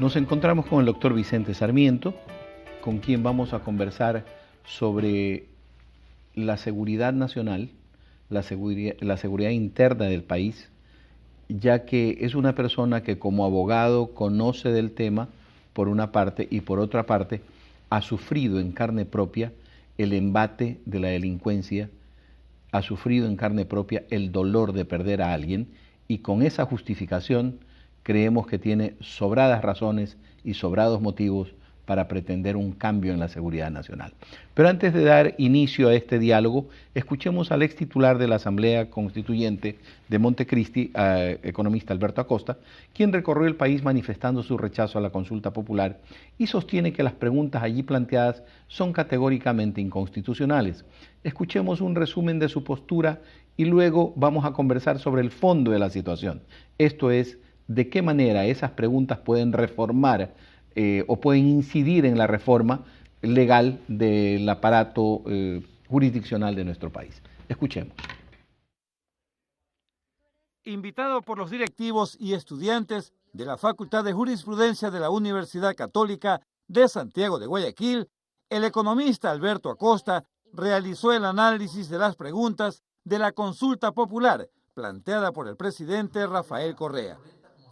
Nos encontramos con el doctor Vicente Sarmiento, con quien vamos a conversar sobre la seguridad nacional, la seguridad interna del país, ya que es una persona que como abogado conoce del tema por una parte y por otra parte ha sufrido en carne propia el embate de la delincuencia, ha sufrido en carne propia el dolor de perder a alguien y con esa justificación creemos que tiene sobradas razones y sobrados motivos para pretender un cambio en la seguridad nacional. Pero antes de dar inicio a este diálogo, escuchemos al ex titular de la Asamblea Constituyente de Montecristi, economista Alberto Acosta, quien recorrió el país manifestando su rechazo a la consulta popular y sostiene que las preguntas allí planteadas son categóricamente inconstitucionales. Escuchemos un resumen de su postura y luego vamos a conversar sobre el fondo de la situación. Esto es, de qué manera esas preguntas pueden reformar o pueden incidir en la reforma legal del aparato jurisdiccional de nuestro país. Escuchemos. Invitado por los directivos y estudiantes de la Facultad de Jurisprudencia de la Universidad Católica de Santiago de Guayaquil, el economista Alberto Acosta realizó el análisis de las preguntas de la consulta popular planteada por el presidente Rafael Correa.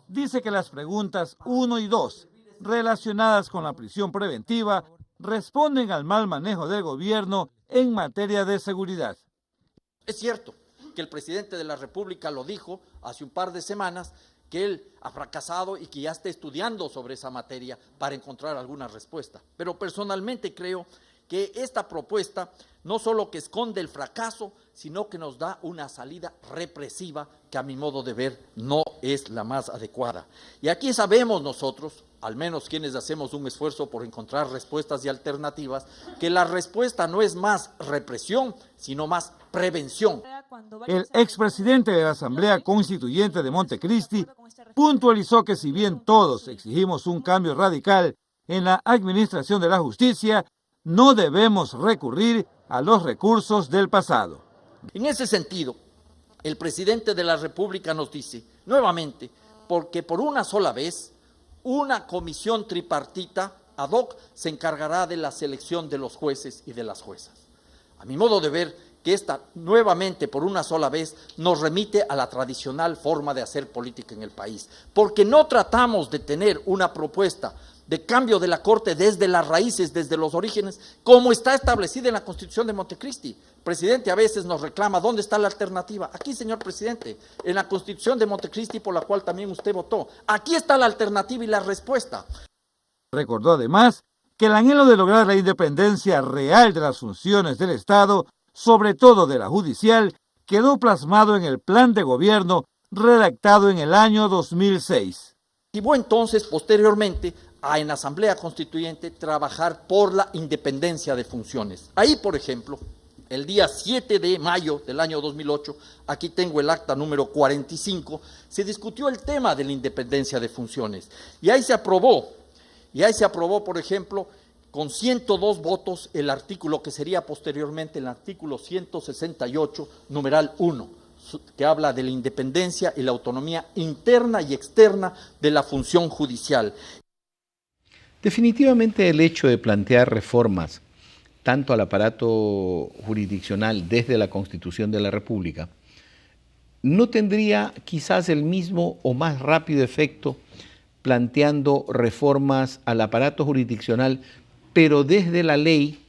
Dice que las preguntas 1 y 2, relacionadas con la prisión preventiva, responden al mal manejo del gobierno en materia de seguridad. Es cierto que el presidente de la República lo dijo hace un par de semanas, que él ha fracasado y que ya está estudiando sobre esa materia para encontrar alguna respuesta. Pero personalmente creo que esta propuesta no solo que esconde el fracaso, sino que nos da una salida represiva que a mi modo de ver no es la más adecuada. Y aquí sabemos nosotros, al menos quienes hacemos un esfuerzo por encontrar respuestas y alternativas, que la respuesta no es más represión, sino más prevención. El expresidente de la Asamblea Constituyente de Montecristi puntualizó que si bien todos exigimos un cambio radical en la administración de la justicia, no debemos recurrir a los recursos del pasado. En ese sentido, el presidente de la República nos dice, nuevamente, porque por una sola vez, una comisión tripartita ad hoc se encargará de la selección de los jueces y de las juezas. A mi modo de ver, que esta nuevamente por una sola vez nos remite a la tradicional forma de hacer política en el país, porque no tratamos de tener una propuesta de cambio de la Corte desde las raíces, desde los orígenes, como está establecida en la Constitución de Montecristi. El presidente a veces nos reclama, ¿dónde está la alternativa? Aquí, señor presidente, en la Constitución de Montecristi, por la cual también usted votó. Aquí está la alternativa y la respuesta. Recordó además que el anhelo de lograr la independencia real de las funciones del Estado, sobre todo de la judicial, quedó plasmado en el plan de gobierno redactado en el año 2006. Y bueno, entonces, posteriormente, en la Asamblea Constituyente trabajar por la independencia de funciones. Ahí, por ejemplo, el día 7 de mayo del año 2008, aquí tengo el acta número 45, se discutió el tema de la independencia de funciones. Y ahí se aprobó, por ejemplo, con 102 votos el artículo que sería posteriormente el artículo 168, numeral 1, que habla de la independencia y la autonomía interna y externa de la función judicial. Definitivamente el hecho de plantear reformas tanto al aparato jurisdiccional desde la Constitución de la República no tendría quizás el mismo o más rápido efecto planteando reformas al aparato jurisdiccional, pero desde la ley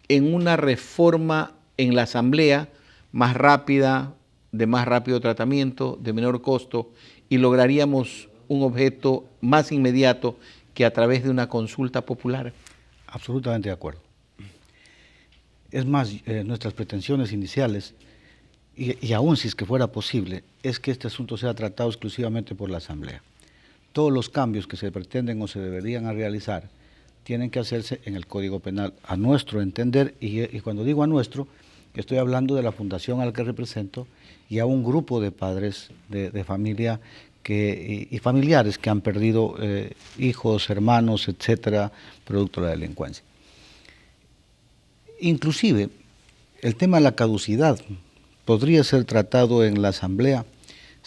en una reforma en la Asamblea más rápida, de más rápido tratamiento, de menor costo, y lograríamos un objeto más inmediato que a través de una consulta popular. Absolutamente de acuerdo. Es más, nuestras pretensiones iniciales, y aún si es que fuera posible, es que este asunto sea tratado exclusivamente por la Asamblea. Todos los cambios que se pretenden o se deberían realizar tienen que hacerse en el Código Penal, a nuestro entender, y cuando digo a nuestro, estoy hablando de la fundación a la que represento y a un grupo de padres de familia y familiares que han perdido hijos, hermanos, etcétera, producto de la delincuencia. Inclusive, el tema de la caducidad podría ser tratado en la Asamblea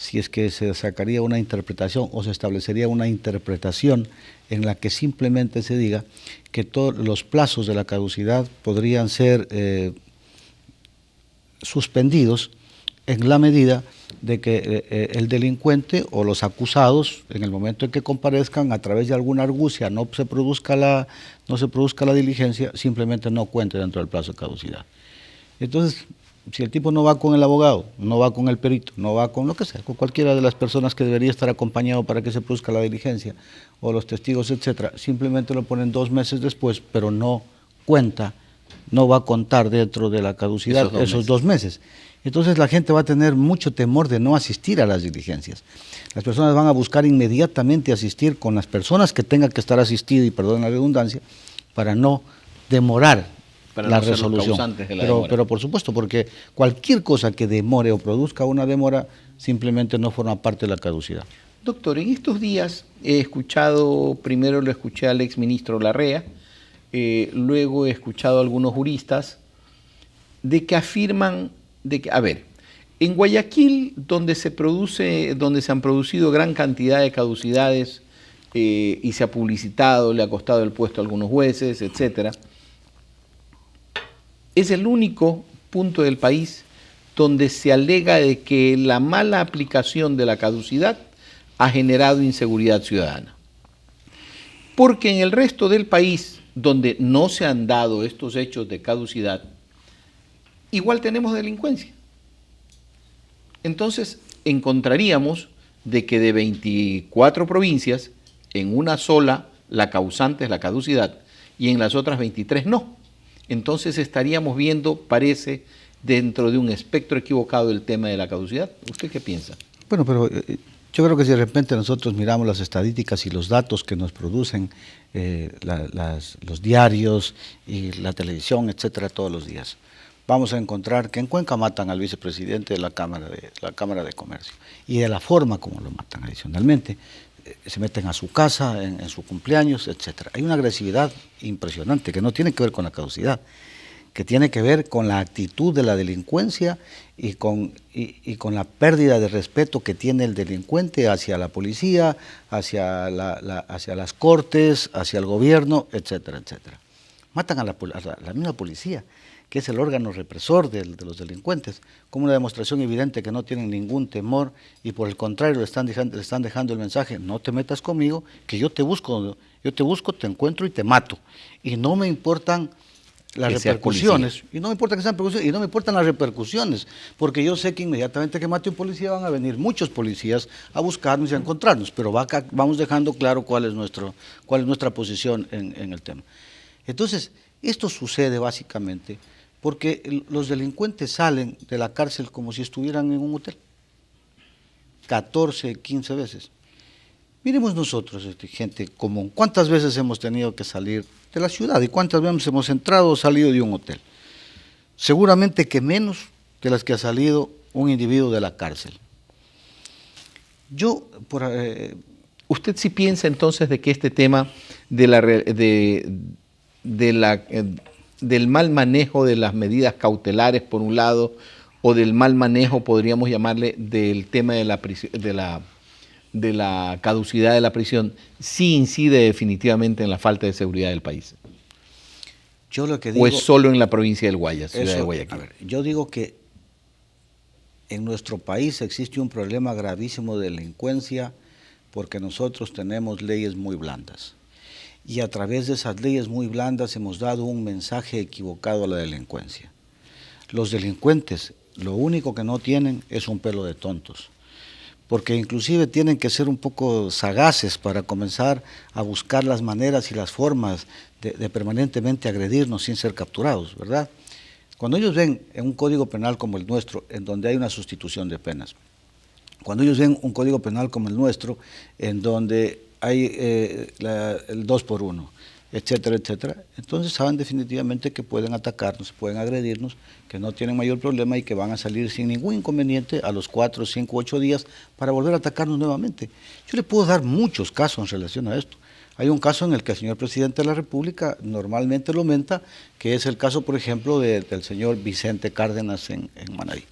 si es que se sacaría una interpretación o se establecería una interpretación en la que simplemente se diga que todos los plazos de la caducidad podrían ser suspendidos en la medida de que el delincuente o los acusados, en el momento en que comparezcan, a través de alguna argucia no se produzca la diligencia, simplemente no cuente dentro del plazo de caducidad. Entonces, si el tipo no va con el abogado, no va con el perito, no va con lo que sea, con cualquiera de las personas que debería estar acompañado para que se produzca la diligencia, o los testigos, etcétera, simplemente lo ponen 2 meses después, pero no cuenta, no va a contar dentro de la caducidad esos 2 meses. Entonces la gente va a tener mucho temor de no asistir a las diligencias. Las personas van a buscar inmediatamente asistir con las personas que tengan que estar asistidas, y perdón la redundancia, para no demorar la resolución. Pero por supuesto, porque cualquier cosa que demore o produzca una demora simplemente no forma parte de la caducidad. Doctor, en estos días primero lo escuché al exministro Larrea, luego he escuchado a algunos juristas de que afirman en Guayaquil, donde se han producido gran cantidad de caducidades y se ha publicitado, le ha costado el puesto a algunos jueces, etcétera, es el único punto del país donde se alega de que la mala aplicación de la caducidad ha generado inseguridad ciudadana. Porque en el resto del país, donde no se han dado estos hechos de caducidad, igual tenemos delincuencia. Entonces, encontraríamos de que de 24 provincias, en una sola la causante es la caducidad y en las otras 23 no. Entonces estaríamos viendo, parece, dentro de un espectro equivocado del tema de la caducidad. ¿Usted qué piensa? Bueno, pero yo creo que si de repente nosotros miramos las estadísticas y los datos que nos producen los diarios y la televisión, etcétera, todos los días, vamos a encontrar que en Cuenca matan al vicepresidente de la Cámara de Comercio, y de la forma como lo matan adicionalmente. Se meten a su casa, en su cumpleaños, etcétera. Hay una agresividad impresionante que no tiene que ver con la caducidad, que tiene que ver con la actitud de la delincuencia y con la pérdida de respeto que tiene el delincuente hacia la policía, hacia las cortes, hacia el gobierno, etcétera, etcétera. Matan a la misma policía, que es el órgano represor de los delincuentes, como una demostración evidente que no tienen ningún temor y por el contrario le están dejando el mensaje: no te metas conmigo, que yo te busco, te encuentro y te mato. Y no me importan las repercusiones, y no me importa que sean repercusiones, y no me importan las repercusiones, porque yo sé que inmediatamente que mate un policía van a venir muchos policías a buscarnos y a encontrarnos, pero vamos dejando claro cuál es nuestra posición en el tema. Entonces, esto sucede básicamente porque los delincuentes salen de la cárcel como si estuvieran en un hotel, 14, 15 veces. Miremos nosotros, gente común, ¿cuántas veces hemos tenido que salir de la ciudad y cuántas veces hemos entrado o salido de un hotel? Seguramente que menos de las que ha salido un individuo de la cárcel. ¿Usted sí piensa entonces de que este tema del mal manejo de las medidas cautelares, por un lado, o del mal manejo, podríamos llamarle, del tema de la caducidad de la prisión, sí incide definitivamente en la falta de seguridad del país? Yo lo que digo, ¿o es solo en la provincia del Guayas, ciudad de Guayaquil? Yo digo que en nuestro país existe un problema gravísimo de delincuencia porque nosotros tenemos leyes muy blandas. Y a través de esas leyes muy blandas hemos dado un mensaje equivocado a la delincuencia. Los delincuentes lo único que no tienen es un pelo de tontos, porque inclusive tienen que ser un poco sagaces para comenzar a buscar las maneras y las formas de permanentemente agredirnos sin ser capturados, ¿verdad? Cuando ellos ven en un código penal como el nuestro, en donde hay una sustitución de penas, cuando ellos ven un código penal como el nuestro, en donde hay el 2x1, etcétera, etcétera, entonces saben definitivamente que pueden atacarnos, pueden agredirnos, que no tienen mayor problema y que van a salir sin ningún inconveniente a los 4, 5, 8 días para volver a atacarnos nuevamente. Yo le puedo dar muchos casos en relación a esto. Hay un caso en el que el señor presidente de la República normalmente lo menta, que es el caso, por ejemplo, del señor Vicente Cárdenas en Manaví.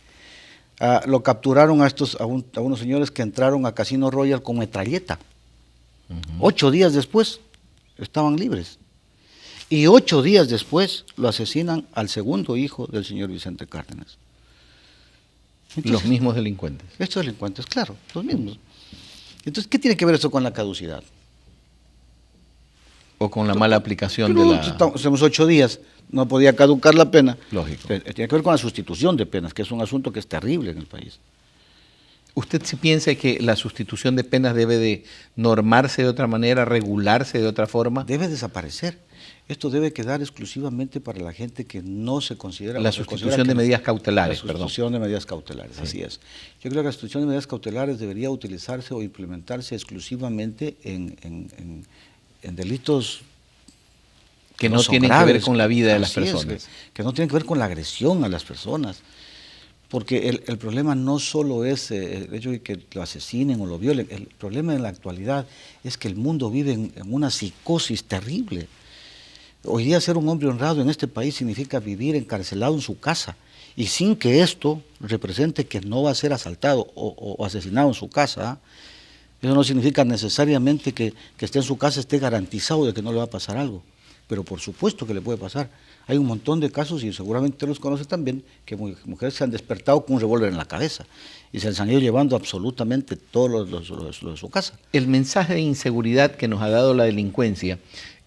Lo capturaron a unos señores que entraron a Casino Royal con metralleta. 8 días después estaban libres. Y 8 días después lo asesinan al segundo hijo del señor Vicente Cárdenas. Entonces, los mismos delincuentes. Estos delincuentes, claro, los mismos. Entonces, ¿qué tiene que ver eso con la caducidad? O con la mala aplicación Pero de la... Hacemos 8 días, no podía caducar la pena. Lógico. Tiene que ver con la sustitución de penas, que es un asunto que es terrible en el país. ¿Usted sí piensa que la sustitución de penas debe de normarse de otra manera, regularse de otra forma? Debe desaparecer. Esto debe quedar exclusivamente para la gente que no se considera... La sustitución de medidas cautelares, perdón. La sustitución de medidas cautelares, sí. Así es. Yo creo que la sustitución de medidas cautelares debería utilizarse o implementarse exclusivamente en delitos que no tienen que ver con la vida de las personas. Que no tienen que ver con la agresión a las personas. Porque el problema no solo es el hecho de que lo asesinen o lo violen, el problema en la actualidad es que el mundo vive en una psicosis terrible. Hoy día ser un hombre honrado en este país significa vivir encarcelado en su casa y sin que esto represente que no va a ser asaltado o asesinado en su casa. Eso no significa necesariamente que esté en su casa esté garantizado de que no le va a pasar algo, pero por supuesto que le puede pasar. Hay un montón de casos, y seguramente usted los conoce también, que mujeres se han despertado con un revólver en la cabeza y se les han ido llevando absolutamente todo lo de su casa. El mensaje de inseguridad que nos ha dado la delincuencia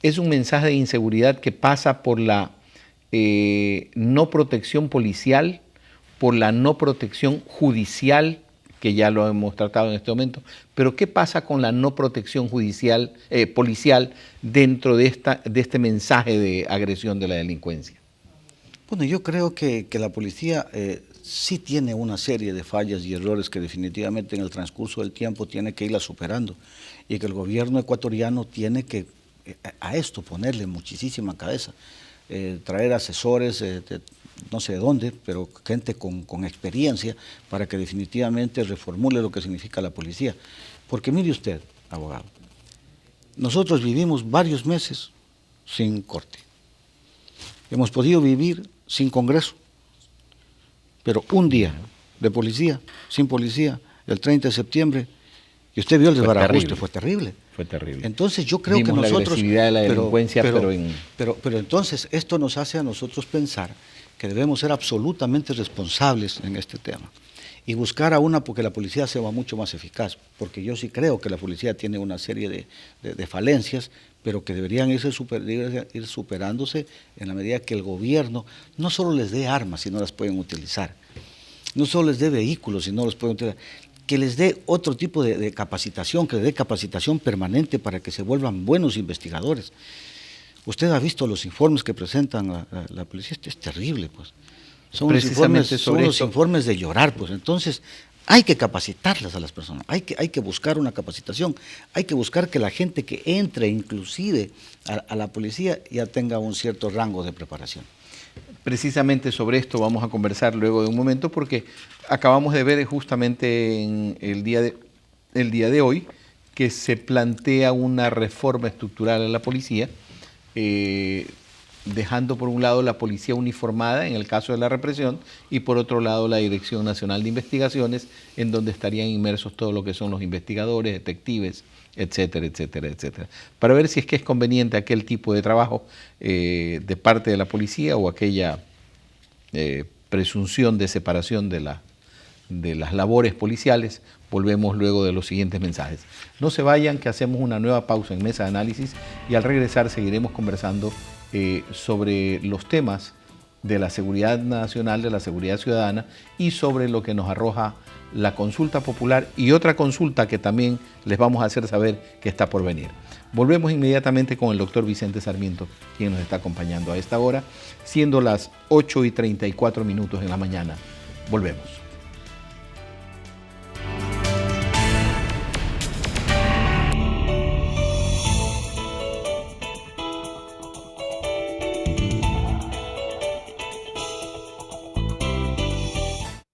es un mensaje de inseguridad que pasa por la no protección policial, por la no protección judicial, que ya lo hemos tratado en este momento, pero ¿qué pasa con la no protección judicial, policial dentro de este mensaje de agresión de la delincuencia? Bueno, yo creo que la policía sí tiene una serie de fallas y errores que definitivamente en el transcurso del tiempo tiene que irla superando, y que el gobierno ecuatoriano tiene que a esto ponerle muchísima cabeza, traer asesores no sé de dónde, pero gente con experiencia para que definitivamente reformule lo que significa la policía. Porque mire usted, abogado, nosotros vivimos varios meses sin corte. Hemos podido vivir sin Congreso, pero un día de policía, sin policía, el 30 de septiembre, y usted vio el desbarajuste, fue terrible. Fue terrible. Entonces yo creo que nosotros... la agresividad de la delincuencia, pero entonces esto nos hace a nosotros pensar que debemos ser absolutamente responsables en este tema y buscar porque la policía sea mucho más eficaz, porque yo sí creo que la policía tiene una serie de falencias, pero que deberían ir superándose en la medida que el gobierno no solo les dé armas si no las pueden utilizar, no solo les dé vehículos si no los pueden utilizar, que les dé otro tipo de capacitación, que les dé capacitación permanente para que se vuelvan buenos investigadores. Usted ha visto los informes que presentan la policía, esto es terrible, pues. Son los informes de llorar, pues. Entonces, hay que capacitarlas a las personas, hay que buscar una capacitación, hay que buscar que la gente que entre inclusive a la policía ya tenga un cierto rango de preparación. Precisamente sobre esto vamos a conversar luego de un momento, porque acabamos de ver justamente en el día de hoy que se plantea una reforma estructural a la policía, dejando por un lado la policía uniformada en el caso de la represión y por otro lado la Dirección Nacional de Investigaciones, en donde estarían inmersos todo lo que son los investigadores, detectives, etcétera, etcétera, etcétera, para ver si es que es conveniente aquel tipo de trabajo de parte de la policía o aquella presunción de separación de las labores policiales. Volvemos luego de los siguientes mensajes. No se vayan, que hacemos una nueva pausa en Mesa de Análisis y al regresar seguiremos conversando sobre los temas de la seguridad nacional, de la seguridad ciudadana y sobre lo que nos arroja la consulta popular y otra consulta que también les vamos a hacer saber que está por venir. Volvemos inmediatamente con el doctor Vicente Sarmiento, quien nos está acompañando a esta hora, siendo las 8:34 en la mañana. Volvemos.